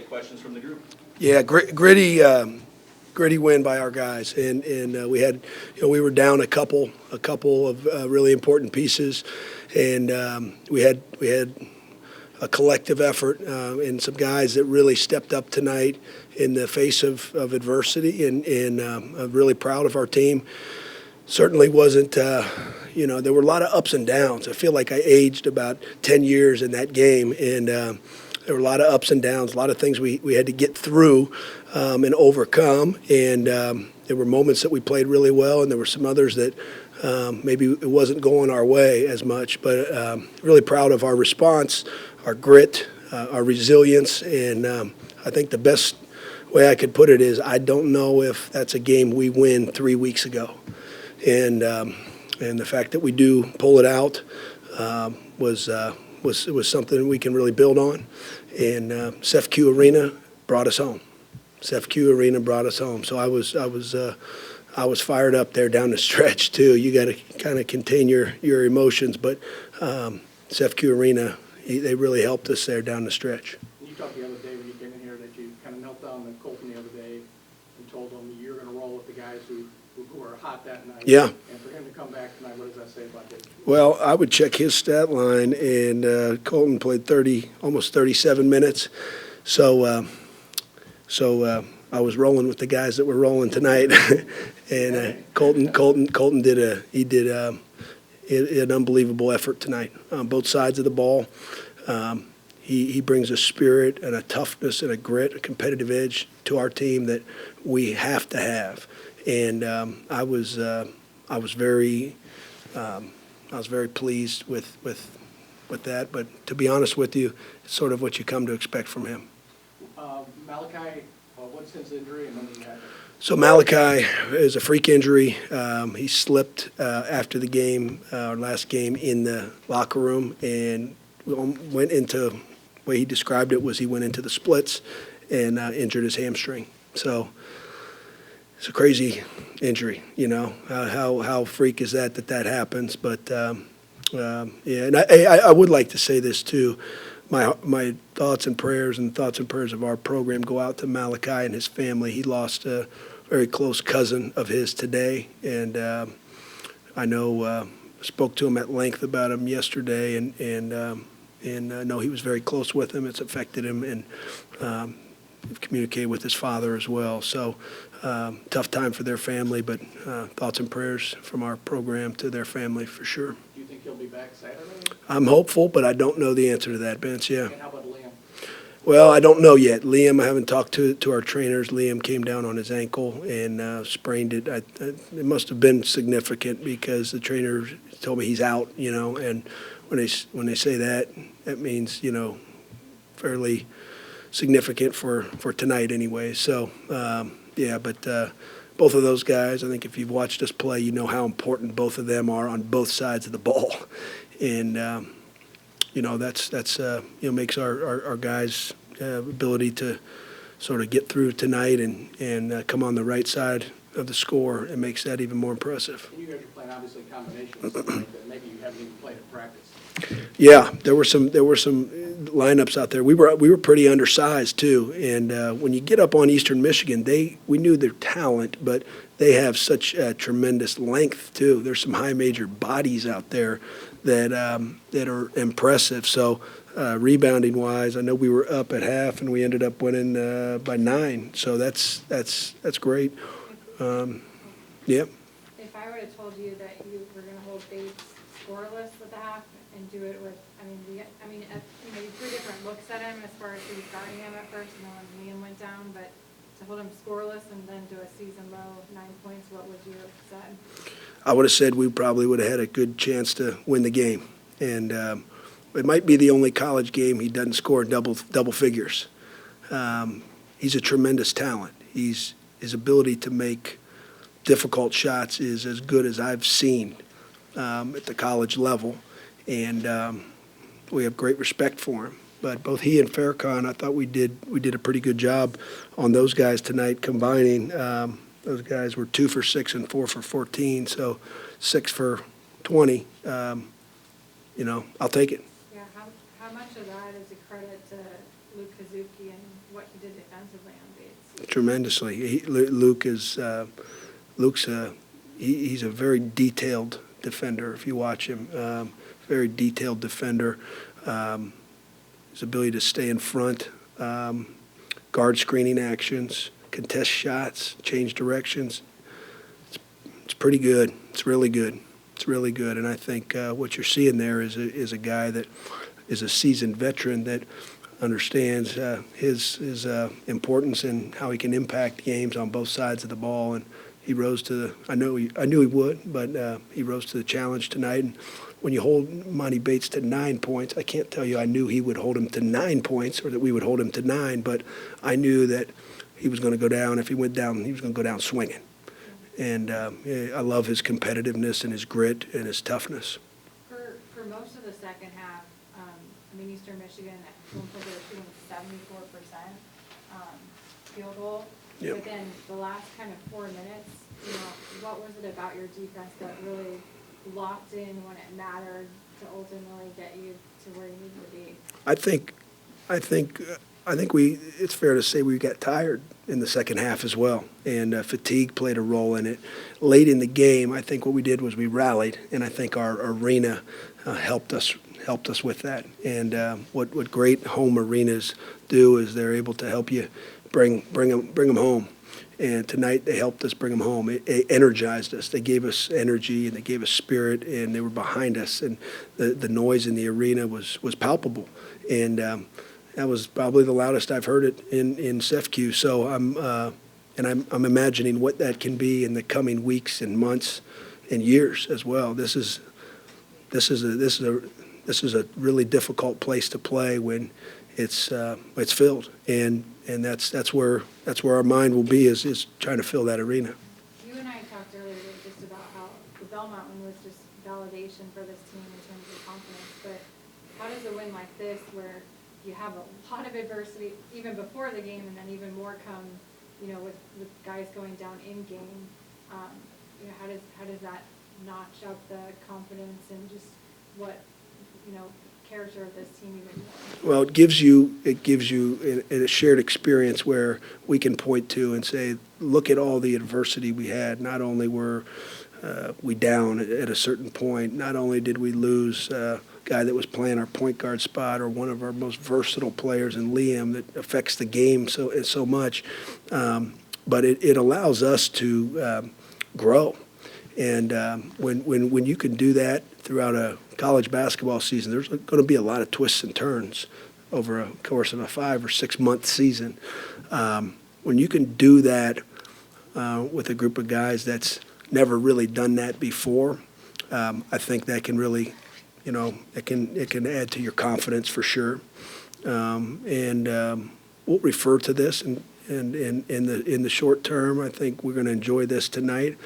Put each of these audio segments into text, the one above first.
take questions from the group. Yeah, gritty win by our guys, and we had, we were down a couple of really important pieces, and we had a collective effort and some guys that really stepped up tonight in the face of adversity, and I'm really proud of our team. Certainly wasn't, there were a lot of ups and downs. I feel like I aged about 10 years in that game, and there were a lot of ups and downs, a lot of things we had to get through and overcome. And there were moments that we played really well, and there were some others that maybe it wasn't going our way as much. But really proud of our response, our grit, our resilience, and I think the best way I could put it is I don't know if that's a game we win 3 weeks ago. And the fact that we do pull it out was something we can really build on. And CEFQ Arena brought us home. CEFQ Arena brought us home. So I was fired up there down the stretch too. You got to kind of contain your emotions, but CEFQ Arena, they really helped us there down the stretch. You talked the other day when you came in here that you kind of knelt down to Colton the other day and told him you're going to roll with the guys who are hot that night. Yeah. And for him to come back tonight, what does that say about him? Well, I would check his stat line, and Colton played almost 37 minutes. So I was rolling with the guys that were rolling tonight, and Colton did an unbelievable effort tonight on both sides of the ball. He brings a spirit and a toughness and a grit, a competitive edge to our team that we have to have. And I was very pleased with that. But to be honest with you, it's sort of what you come to expect from him. Malachi, what's his injury and when did he have it? So Malachi is a freak injury. He slipped after the game, our last game, in the locker room, and went into, the way he described it was he went into the splits and injured his hamstring. So it's a crazy injury, how freak is that happens. But yeah, and I would like to say this too. My thoughts and prayers of our program go out to Malachi and his family. He lost a very close cousin of his today, and I know spoke to him at length about him yesterday, and I know he was very close with him. It's affected him, and communicated with his father as well. So tough time for their family, but thoughts and prayers from our program to their family for sure. Do you think he'll be back Saturday? I'm hopeful, but I don't know the answer to that, Vince. Yeah. And how about Liam? Well, I don't know yet. Liam, I haven't talked to our trainers. Liam came down on his ankle and sprained it. It must have been significant because the trainer told me he's out, and when they say that, that means, fairly significant for tonight anyway. So, yeah, but both of those guys, I think if you've watched us play, you know how important both of them are on both sides of the ball. And, that's makes our guys' ability to sort of get through tonight and come on the right side of the score. It makes that even more impressive. And you guys are playing obviously combinations that maybe you haven't even played at practice. Yeah, there were some lineups out there. We were pretty undersized too, and when you get up on Eastern Michigan, we knew their talent, but they have such tremendous length too. There's some high major bodies out there that are impressive. So rebounding wise, I know we were up at half and we ended up winning by 9. So that's great. Yeah. If I would have told you that you were going to hold Bates scoreless with the half and do it with, maybe 3 different looks at him as far as who was guarding him at first, and then when Liam went down, but to hold him scoreless and then do a season low 9 points, what would you have said? I would have said we probably would have had a good chance to win the game, and it might be the only college game he doesn't score double figures. He's a tremendous talent. His ability to make difficult shots is as good as I've seen at the college level, and we have great respect for him. But both he and Farrakhan, I thought we did a pretty good job on those guys tonight combining. Those guys were 2 for 6 and 4 for 14, so 6 for 20. I'll take it. Yeah, how How much of that is a credit to Luke Kazuki and what he did defensively on Bates? Tremendously. Luke is he's a very detailed defender. If you watch him, very detailed defender. His ability to stay in front, guard screening actions, contest shots, change directions. It's pretty good. It's really good. It's really good. And I think what you're seeing there is a guy that is a seasoned veteran that understands his importance and how he can impact games on both sides of the ball. And he rose to the, I knew he would, but he rose to the challenge tonight. And when you hold Monty Bates to 9 points, I can't tell you I knew he would hold him to 9 points or that we would hold him to 9, but I knew that he was going to go down. If he went down, he was going to go down swinging. And I love his competitiveness and his grit and his toughness. For most of the second half, I mean, Eastern Michigan, they were shooting 74% field goal. Yep. But then the last kind of 4 minutes, you know, what was it about your defense that really locked in when it mattered to ultimately get you to where you needed to be? I think it's fair to say we got tired in the second half as well, and fatigue played a role in it. Late in the game, I think what we did was we rallied, and I think our arena helped us with that. And what great home arenas do is they're able to help you bring them home. And tonight they helped us bring them home. It energized us. They gave us energy and they gave us spirit, and they were behind us. And the noise in the arena was palpable. And that was probably the loudest I've heard it in SEFCU. So I'm imagining what that can be in the coming weeks and months and years as well. This is a really difficult place to play when it's filled, and that's where our mind will be is trying to fill that arena. You and I talked earlier just about how the Belmont one was just validation for this team in terms of confidence, but how does a win like this, where you have a lot of adversity even before the game and then even more come, you know, with guys going down in game, you know, how does that notch up the confidence and just what, you know, character of this team even more? Well, it gives you a shared experience where we can point to and say, look at all the adversity we had. Not only were we down at a certain point, not only did we lose a guy that was playing our point guard spot or one of our most versatile players in Liam that affects the game so much, but it allows us to grow. And when you can do that throughout a college basketball season, there's going to be a lot of twists and turns over a course of a 5 or 6 month season. When you can do that with a group of guys that's never really done that before, I think that can really, you know, it can add to your confidence for sure. And we'll refer to this in the short term. I think we're going to enjoy this tonight,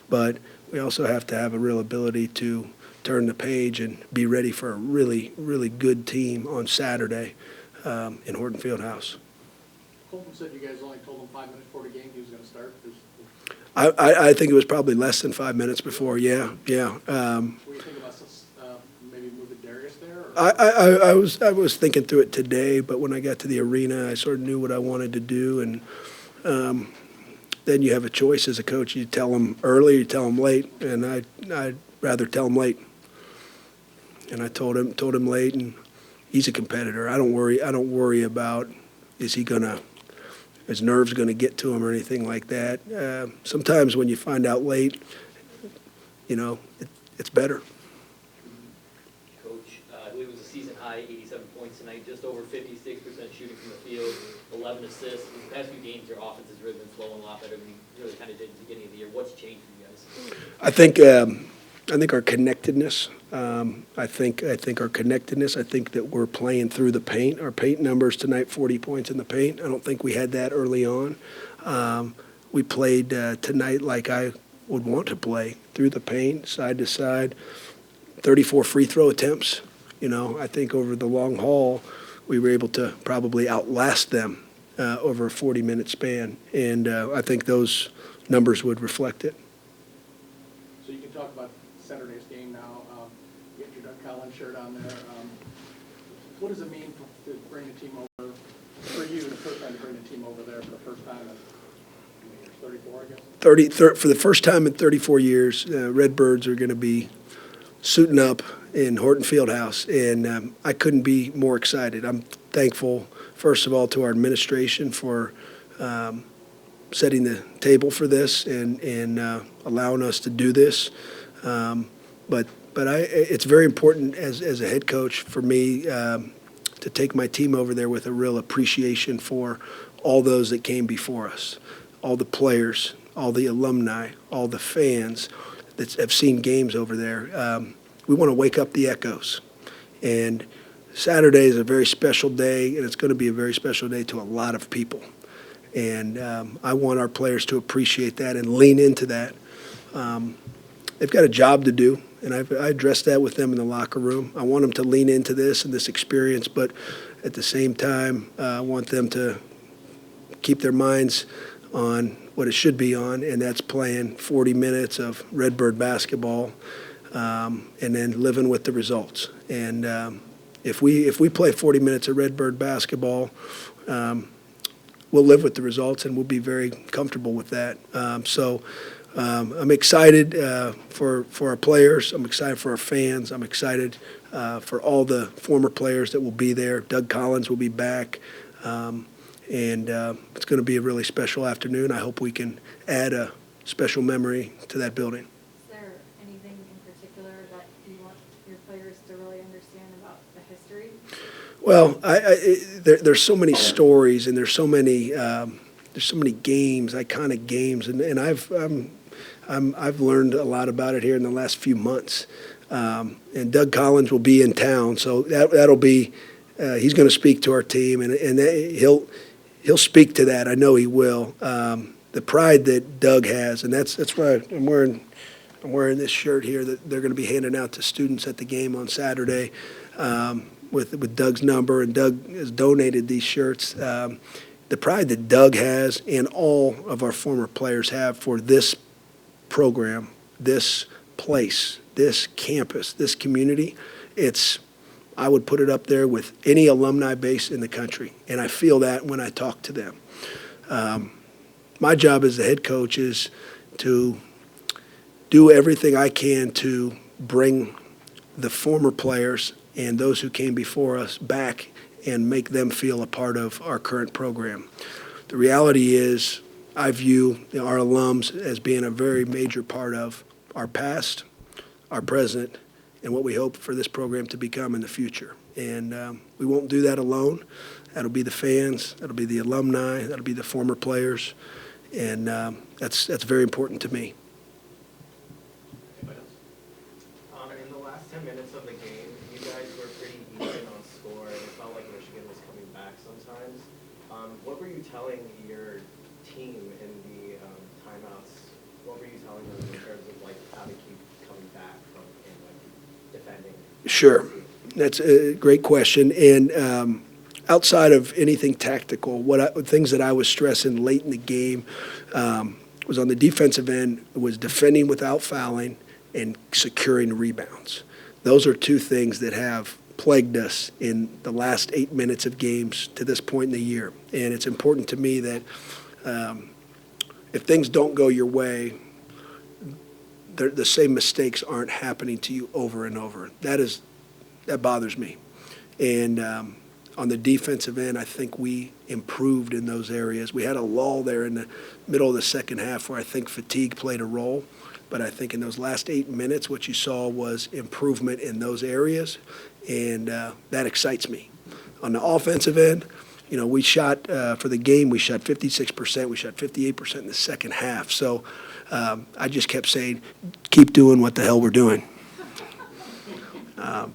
but we also have to have a real ability to turn the page and be ready for a really, really good team on Saturday in Horton Fieldhouse. Colton said you guys only told him 5 minutes before the game he was going to start. I think it was probably less than 5 minutes before. Yeah. What do you think about maybe moving Darius there? Or? I was thinking through it today, but when I got to the arena, I sort of knew what I wanted to do, and then you have a choice as a coach. You tell them early, you tell them late, and I'd rather tell them late. And I told him late, and he's a competitor. I don't worry about his nerves gonna get to him or anything like that. Sometimes when you find out late, you know, it's better. Coach, I believe it was a season high, 87 points tonight, just over 56% shooting from the field, 11 assists. In the past few games, your offense has really been flowing a lot better than you really kind of did at the beginning of the year. What's changed for you guys? I think our connectedness. I think our connectedness. I think that we're playing through the paint. Our paint numbers tonight, 40 points in the paint. I don't think we had that early on. We played tonight like I would want to play, through the paint, side to side. 34 free throw attempts. You know, I think over the long haul, we were able to probably outlast them over a 40-minute span, and I think those numbers would reflect it. So you can talk about Saturday's game now. You get your Doug Collins shirt on there. What does it mean to bring a team over, for you, the first time to bring a team over there for the first time in 34, I guess? For the first time in 34 years, Redbirds are going to be suiting up in Horton Fieldhouse, and I couldn't be more excited. I'm thankful, first of all, to our administration for setting the table for this and allowing us to do this. But it's very important as a head coach for me to take my team over there with a real appreciation for all those that came before us, all the players, all the alumni, all the fans that have seen games over there. We want to wake up the echoes. And Saturday is a very special day, and it's going to be a very special day to a lot of people. And I want our players to appreciate that and lean into that. They've got a job to do, and I addressed that with them in the locker room. I want them to lean into this and this experience, but at the same time, I want them to keep their minds on what it should be on, and that's playing 40 minutes of Redbird basketball and then living with the results. And if we play 40 minutes of Redbird basketball, we'll live with the results, and we'll be very comfortable with that. I'm excited for our players. I'm excited for our fans. I'm excited for all the former players that will be there. Doug Collins will be back. And it's going to be a really special afternoon. I hope we can add a special memory to that building. Is there anything in particular that you want your players to really understand about the history? Well, there's so many stories, and there's so many games, iconic games, and I've learned a lot about it here in the last few months. And Doug Collins will be in town, so that'll be he's going to speak to our team, and he'll speak to that. I know he will. The pride that Doug has, and that's why I'm wearing this shirt here that they're going to be handing out to students at the game on Saturday with Doug's number, and Doug has donated these shirts. The pride that Doug has and all of our former players have for this program, this place, this campus, this community, I would put it up there with any alumni base in the country, and I feel that when I talk to them. My job as the head coach is to do everything I can to bring the former players and those who came before us back and make them feel a part of our current program. The reality is I view our alums as being a very major part of our past, our present, and what we hope for this program to become in the future. And we won't do that alone. That'll be the fans, that'll be the alumni, that'll be the former players, and that's very important to me. In the last 10 minutes of the game, you guys were pretty even on score, and it felt like Michigan was coming back sometimes. What were you telling your team in the timeouts? What were you telling them in terms of like how to keep coming back from and like defending? Sure. That's a great question. And outside of anything tactical, things that I was stressing late in the game was on the defensive end, was defending without fouling and securing rebounds. Those are two things that have plagued us in the last 8 minutes of games to this point in the year. And it's important to me that if things don't go your way, the same mistakes aren't happening to you over and over. That bothers me. And on the defensive end, I think we improved in those areas. We had a lull there in the middle of the second half where I think fatigue played a role. But I think in those last 8 minutes, what you saw was improvement in those areas, and that excites me. On the offensive end, we shot, for the game, we shot 56%. We shot 58% in the second half. So I just kept saying, keep doing what the hell we're doing.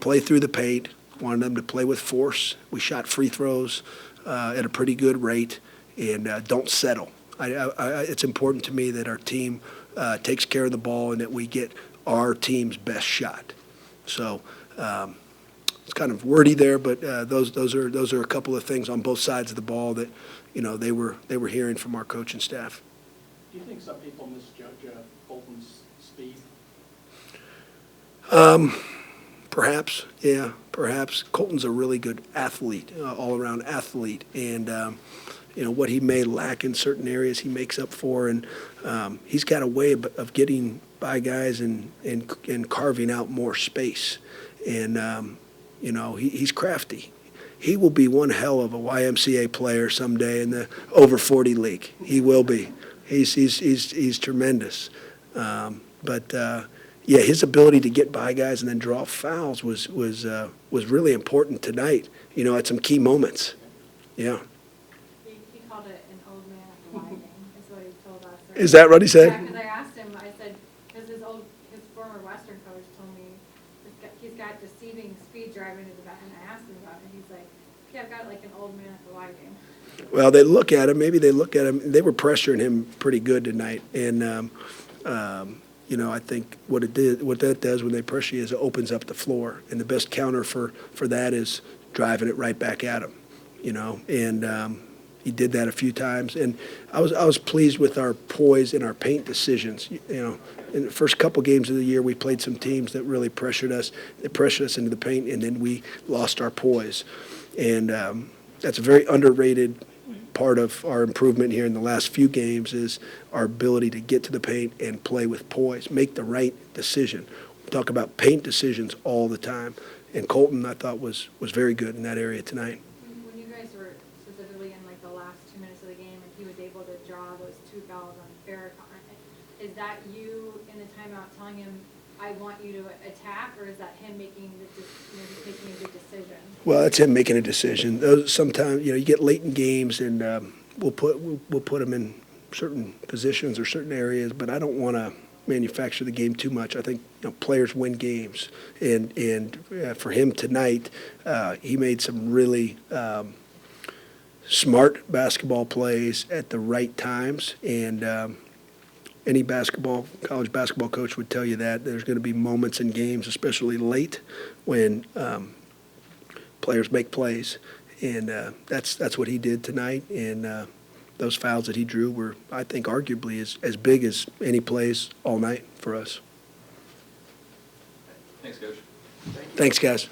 Play through the paint. Wanted them to play with force. We shot free throws at a pretty good rate, and don't settle. It's important to me that our team takes care of the ball and that we get our team's best shot. So it's kind of wordy there, but those are a couple of things on both sides of the ball that they were hearing from our coaching staff. Do you think some people misjudge Colton's speed? Perhaps, yeah, perhaps. Colton's a really good athlete, all-around athlete, and what he may lack in certain areas, he makes up for, and he's got a way of getting by guys and carving out more space, and he's crafty. He will be one hell of a YMCA player someday in the over 40 league. He will be. He's tremendous, but. Yeah, his ability to get by guys and then draw fouls was really important tonight. At some key moments. Yeah. He called it an old man at the Y game, is what he told us. Is that what he said? Yeah, because I asked him, I said, because his former Western coach told me he's got deceiving speed driving to the back, and I asked him about it, and he's like, yeah, I've got like an old man at the Y game. Well, they look at him. Maybe they look at him. They were pressuring him pretty good tonight, and I think what that does when they pressure you is it opens up the floor, and the best counter for that is driving it right back at him, and he did that a few times, and I was pleased with our poise and our paint decisions. In the first couple games of the year, we played some teams that really pressured us. They pressured us into the paint, and then we lost our poise, and that's a very underrated part of our improvement here in the last few games is our ability to get to the paint and play with poise, make the right decision. We talk about paint decisions all the time, and Colton, I thought, was very good in that area tonight. When you guys were specifically in like the last 2 minutes of the game, and he was able to draw those 2 fouls on Farrakhan, is that you in the timeout telling him, I want you to attack, or is that him making he's making a good decision? Well, that's him making a decision. Sometimes you get late in games, and we'll put him in certain positions or certain areas, but I don't want to manufacture the game too much. I think players win games, and for him tonight, he made some really smart basketball plays at the right times, and any college basketball coach would tell you that there's going to be moments in games, especially late, when players make plays, and that's what he did tonight. And those fouls that he drew were, I think, arguably as big as any plays all night for us. Thanks, Coach. Thanks, guys.